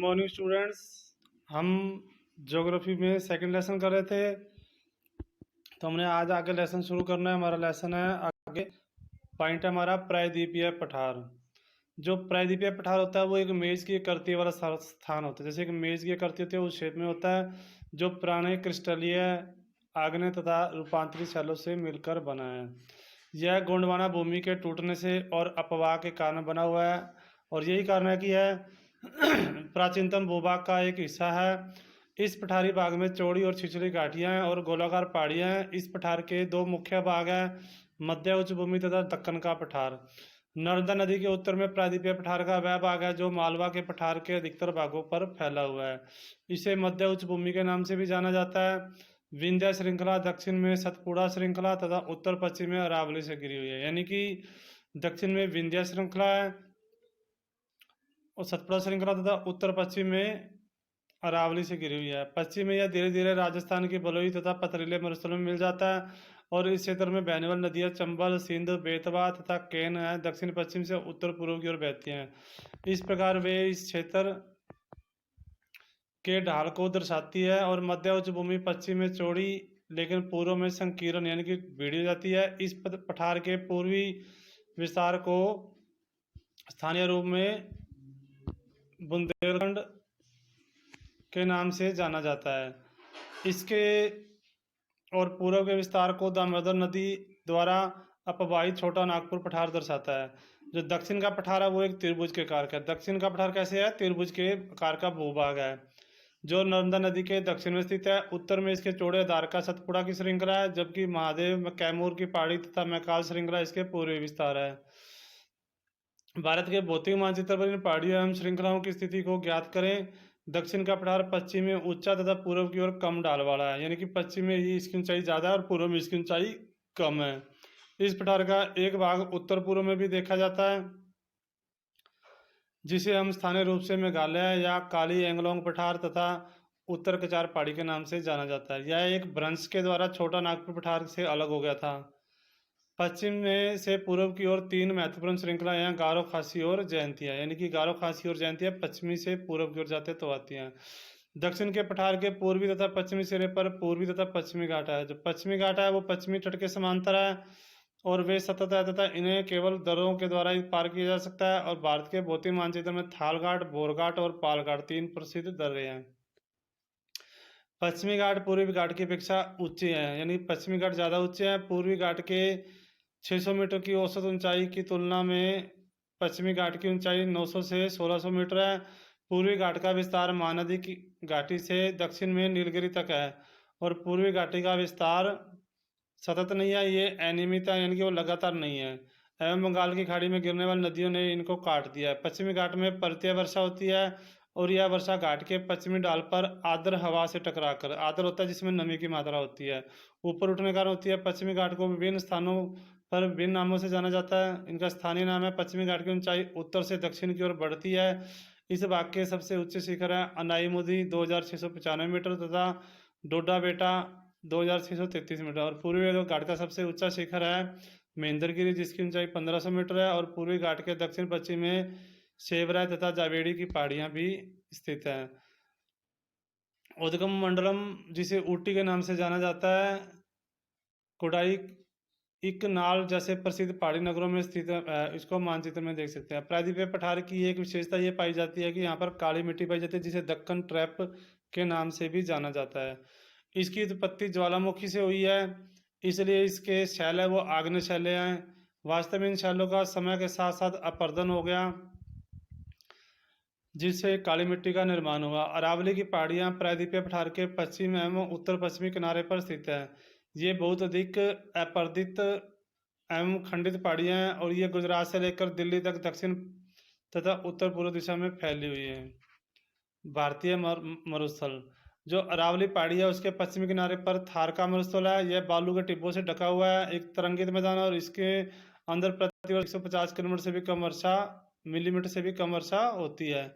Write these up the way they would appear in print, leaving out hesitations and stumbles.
Morning students. हम geography में second lesson कर रहे थे, तो हमने आज आगे लेसन शुरू करना है। हमारा लेसन है आगे, पॉइंट है हमारा प्रायद्वीपीय पठार। जो प्रायद्वीपीय पठार होता है वो एक मेज की आकृति वाला स्थान होता है। जैसे एक मेज की आकृति होती है उस शेप में होता है, जो पुराने क्रिस्टलीय आग्नेय तथा रूपांतरित शैलों से मिलकर बना है। यह गोंडवाना भूमि के टूटने से और अपवाह के कारण बना हुआ है, और यही कारण है कि यह प्राचीनतम भूभाग का एक हिस्सा है। इस पठारी भाग में चौड़ी और छिछली घाटियां हैं और गोलाकार पहाड़ियां हैं। इस पठार के दो मुख्य भाग हैं, मध्य उच्च भूमि तथा दक्कन का पठार। नर्मदा नदी के उत्तर में प्रायद्वीपीय पठार का वह भाग है जो मालवा के पठार के अधिकतर भागों पर फैला हुआ है। इसे मध्य उच्च भूमि के नाम से भी जाना जाता है। विंध्य श्रृंखला दक्षिण में सतपुड़ा श्रृंखला तथा उत्तर पश्चिम में अरावली से घिरी हुई है। यानी कि दक्षिण में विंध्य श्रृंखला है और सतपुड़ा श्रृंखला तथा उत्तर पश्चिम में अरावली से घिरी हुई है। पश्चिम में यह धीरे धीरे राजस्थान की बलुई तथा पथरीले मरुस्थलों में मिल जाता है, और इस क्षेत्र में बहने वाली नदियां चंबल, सिंध, बेतवा तथा केन है दक्षिण पश्चिम से उत्तर पूर्व की ओर बहती हैं। इस प्रकार वे इस क्षेत्र के ढाल को दर्शाती है। और मध्य उच्च भूमि पश्चिम में चौड़ी लेकिन पूर्व में संकीर्ण यानी कि भिड़ी हो जाती है। इस पठार के पूर्वी विस्तार को स्थानीय रूप में बुंदेलखंड के नाम से जाना जाता है। इसके और पूर्व के विस्तार को दामोदर नदी द्वारा अपवाहित छोटा नागपुर पठार दर्शाता है। जो दक्षिण का पठार है वो एक त्रिभुज के आकार का है। दक्षिण का पठार कैसे है? त्रिभुज के आकार का भूभाग है जो नर्मदा नदी के दक्षिण में स्थित है। उत्तर में इसके चौड़े आधार का सतपुड़ा की श्रृंखला है, जबकि महादेव, कैमूर की पहाड़ी तथा मैकाल श्रृंखला इसके पूर्वी विस्तार है। भारत के भौतिक मानचित्र पर इन पहाड़ियों एवं श्रृंखलाओं की स्थिति को ज्ञात करें। दक्षिण का पठार पश्चिम में ऊंचा तथा पूर्व की ओर कम ढाल वाला है, यानी कि पश्चिम में ही इसकी ऊंचाई ज़्यादा है और पूर्व में इसकी ऊंचाई कम है। इस पठार का एक भाग उत्तर पूर्व में भी देखा जाता है, जिसे हम स्थानीय रूप से मेघालय या काली एंगलोंग पठार तथा उत्तर कचार पहाड़ी के नाम से जाना जाता है। यह एक भ्रंश के द्वारा छोटा नागपुर पठार से अलग हो गया था। पश्चिम में से पूर्व की ओर तीन महत्वपूर्ण श्रृंखला यहाँ गारो, खासी और जयंतिया, यानी कि गारो, खासी और जयंतिया पश्चिमी से पूर्व की ओर जाते तो आती हैं। दक्षिण के पठार के पूर्वी तथा पश्चिमी सिरे पर पूर्वी तथा पश्चिमी घाट है। जो पश्चिमी घाट है वो पश्चिमी तट के समांतर है और वे सतत है तथा इन्हें केवल दर्रों के द्वारा ही पार किया जा सकता है। और भारत के भौतिक मानचित्र में थालघाट, बोरघाट और पालघाट तीन प्रसिद्ध दर्रे हैं। पश्चिमी घाट पूर्वी घाट की अपेक्षा ऊंचे हैं, यानी पश्चिमी घाट ज़्यादा ऊंचे हैं। पूर्वी घाट के 600 मीटर की औसत ऊंचाई की तुलना में पश्चिमी घाट की ऊंचाई 900 से 1600 मीटर है। पूर्वी घाट का विस्तार महानदी की घाटी से दक्षिण में नीलगिरी तक है, और पूर्वी घाटी का विस्तार सतत नहीं है, ये अनियमित है, यानी कि वो लगातार नहीं है। एवं बंगाल की खाड़ी में गिरने वाली नदियों ने इनको काट दिया है। पश्चिमी घाट में पर्वतीय वर्षा होती है, और यह वर्षा घाट के पश्चिमी ढाल पर आर्द्र हवा से टकराकर, आर्द्र होता है जिसमें नमी की मात्रा होती है, ऊपर उठने के कारण होती है। पश्चिमी घाट को विभिन्न स्थानों पर विभिन्न नामों से जाना जाता है। इनका स्थानीय नाम है पश्चिमी घाट की ऊंचाई उत्तर से दक्षिण की ओर बढ़ती है। इस भाग के सबसे उच्च शिखर है अनाईमुदी 2695 मीटर तथा डोडा बेटा 2633 मीटर, और पूर्वी घाट का सबसे ऊंचा शिखर है महेंद्रगिरी जिसकी ऊंचाई 1500 मीटर है। और पूर्वी घाट के दक्षिण पश्चिम में सेवराय तथा जावेड़ी की पहाड़ियां भी स्थित हैं। उद्गम मंडलम जिसे ऊटी के नाम से जाना जाता है, कोडाई एक नाल जैसे प्रसिद्ध पहाड़ी नगरों में स्थित है। इसको मानचित्र में देख सकते हैं। प्रायद्वीपीय पठार की एक विशेषता ये पाई जाती है कि यहाँ पर काली मिट्टी पाई जाती है, जिसे दक्कन ट्रैप के नाम से भी जाना जाता है। इसकी उत्पत्ति ज्वालामुखी से हुई है, इसलिए इसके शैल है वो आग्नेय शैलें हैं। वास्तव में इन शैलों का समय के साथ साथ अपरदन हो गया, जिससे काली मिट्टी का निर्माण हुआ। अरावली की पहाड़ियाँ प्रायद्वीपीय पठार के पश्चिम एवं उत्तर पश्चिमी किनारे पर स्थित है। ये बहुत अधिक अपर्दित एवं खंडित पहाड़ियाँ हैं, और ये गुजरात से लेकर दिल्ली तक दक्षिण तथा उत्तर पूर्व दिशा में फैली हुई है। भारतीय मरुस्थल, जो अरावली पहाड़ी है उसके पश्चिमी किनारे पर थार का मरुस्थल है। यह बालू के टिब्बों से ढका हुआ है, एक तरंगित मैदान है, और इसके अंदर प्रति वर्ष 150 किलोमीटर से भी कम वर्षा मिलीमीटर से भी कम वर्षा होती है।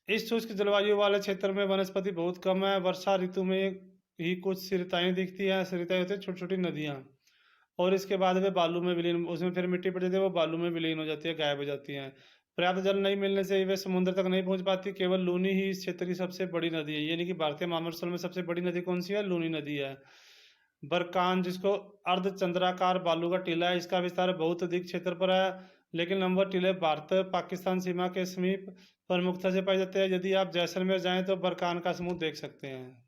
इस शुष्क जलवायु वाले क्षेत्र में वनस्पति बहुत कम है। वर्षा ऋतु में ही कुछ सिरताएं दिखती हैं। सिरताएं होती है छोटी छोटी नदियाँ, और इसके बाद वे बालू में विलीन, उसमें फिर मिट्टी पड़ जाती है, वो बालू में विलीन हो जाती है, गायब हो जाती हैं। पर्याप्त जल नहीं मिलने से वे समुद्र तक नहीं पहुंच पाती। केवल लूनी ही इस क्षेत्र की सबसे बड़ी नदी है, यानी कि भारतीय महासागर में सबसे बड़ी नदी कौन सी है? लूनी नदी है। बरकान, जिसको अर्धचंद्राकार बालू का टीला है, इसका विस्तार बहुत अधिक क्षेत्र पर है, लेकिन लंबा टीले भारत पाकिस्तान सीमा के समीप प्रमुखता से पाए जाते हैं। यदि आप जैसलमेर जाएं तो बरकान का समूह देख सकते हैं।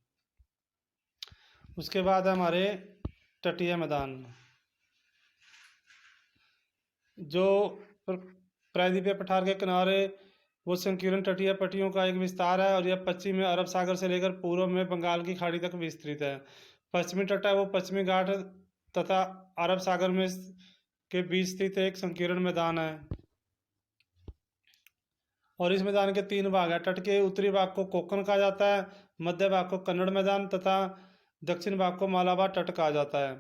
उसके बाद हमारे तटीय मैदान, जो प्रायद्वीपीय पठार के किनारे वो संकीर्ण तटीय पट्टियों का एक विस्तार है, और यह पश्चिम में अरब सागर से लेकर पूर्व में बंगाल की खाड़ी तक विस्तृत है। पश्चिमी तट है वो पश्चिमी घाट तथा अरब सागर में के बीच स्थित एक संकीर्ण मैदान है, और इस मैदान के 3 भाग है। तट के उत्तरी भाग को कोकण कहा जाता है, मध्य भाग को कन्नड़ मैदान तथा दक्षिण भाग को मालाबार तट कहा जाता है।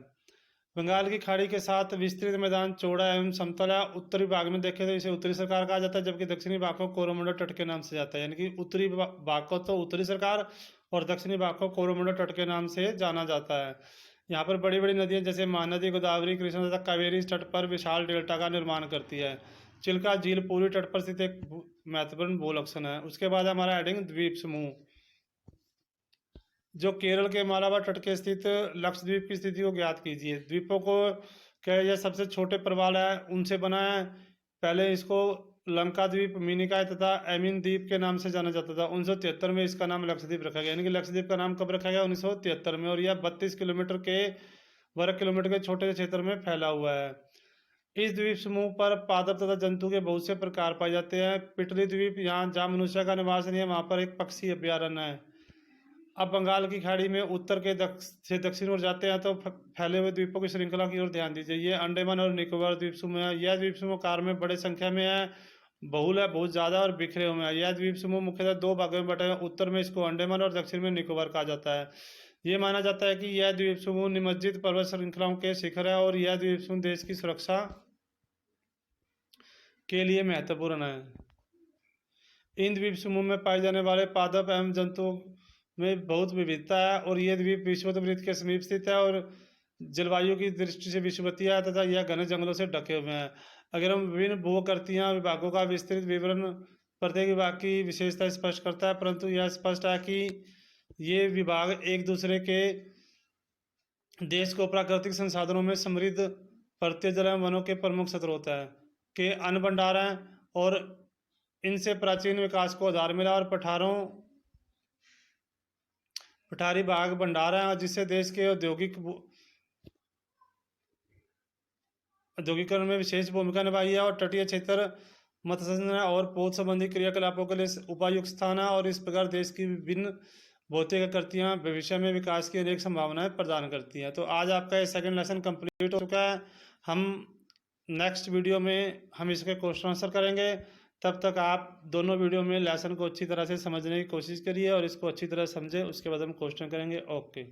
बंगाल की खाड़ी के साथ विस्तृत मैदान चौड़ा एवं समतल है। उत्तरी भाग में देखें तो इसे उत्तरी सरकार कहा जाता है, जबकि दक्षिणी भाग को कोरोमंडल तट के नाम से जाता है। यानी कि उत्तरी भाग को तो उत्तरी सरकार और दक्षिणी भाग को कोरोमंडल तट के नाम से जाना जाता है। यहाँ पर बड़ी बड़ी नदियाँ जैसे महानदी, गोदावरी, कृष्णा तथा कावेरी इस तट पर विशाल डेल्टा का निर्माण करती है। चिल्का झील पूर्वी तट पर स्थित एक महत्वपूर्ण भूलक्षण है। उसके बाद हमारा हेडिंग द्वीप समूह, जो केरल के मालाबार तट के स्थित लक्षद्वीप की स्थिति को ज्ञात कीजिए। द्वीपों को क्या यह सबसे छोटे प्रवाल है उनसे बना है। पहले इसको लंका द्वीप, मिनिकॉय तथा एमिन द्वीप के नाम से जाना जाता था। 1973 में इसका नाम लक्षद्वीप रखा गया, यानी कि लक्षद्वीप का नाम कब रखा गया? 1973 में, और यह 32 किलोमीटर के वर्ग किलोमीटर के छोटे क्षेत्र में फैला हुआ है। इस द्वीप समूह पर पादप तथा जंतु के बहुत से प्रकार पाए जाते हैं। पिटली द्वीप, यहाँ जहाँ मनुष्य का निवास नहीं है, वहाँ पर एक पक्षी अभ्यारण्य है। अब बंगाल की खाड़ी में उत्तर के से दक्षिण ओर जाते हैं तो फैले हुए द्वीपों की श्रृंखला की ओर ध्यान दीजिए। ये अंडमान और निकोबार द्वीप समूह है। यह द्वीप समूह कार में बड़े संख्या में है, बहुल है, बहुत ज़्यादा और बिखरे हुए हैं। यह द्वीप समूह मुख्यतः 2 भागों में बटे हैं। उत्तर में इसको अंडमान और दक्षिण में निकोबार कहा जाता है। ये माना जाता है कि यह द्वीप समूह निमज्जित पर्वत श्रृंखलाओं के शिखर है, और यह द्वीप समूह देश की सुरक्षा के लिए महत्वपूर्ण है। इन द्वीप समूह में पाए जाने वाले पादप एवं जंतुओं में बहुत विविधता है, और यह द्वीप विषुवत के समीप स्थित है और जलवायु की दृष्टि से विषुवतीय है तथा यह घने जंगलों से ढके हुए हैं। अगर हम विभिन्न भूआकृतियां विभागों का विस्तृत विवरण प्रत्येक विभाग की विशेषता स्पष्ट करता है, परंतु यह स्पष्ट है कि ये विभाग एक दूसरे के देश को प्राकृतिक संसाधनों में समृद्ध पर्वतीय जल एवं वनों के प्रमुख स्रोत है के अन्न भंडार हैं, और इनसे प्राचीन विकास को आधार मिला, और पठारी भाग भंडार है जिससे देश के औद्योगिकरण में विशेष भूमिका निभाई है, और तटीय क्षेत्र मत्स्य और पोत संबंधी क्रियाकलापों के लिए उपयुक्त स्थान है, और इस प्रकार देश की विभिन्न भौतिक आकृतियाँ भविष्य में विकास की अनेक संभावनाएं प्रदान करती हैं। तो आज आपका ये सेकंड लेसन कंप्लीट हो चुका है। हम नेक्स्ट वीडियो में हम इसके क्वेश्चन आंसर करेंगे। तब तक आप दोनों वीडियो में लेसन को अच्छी तरह से समझने की कोशिश करिए और इसको अच्छी तरह समझें, उसके बाद हम क्वेश्चन करेंगे। ओके।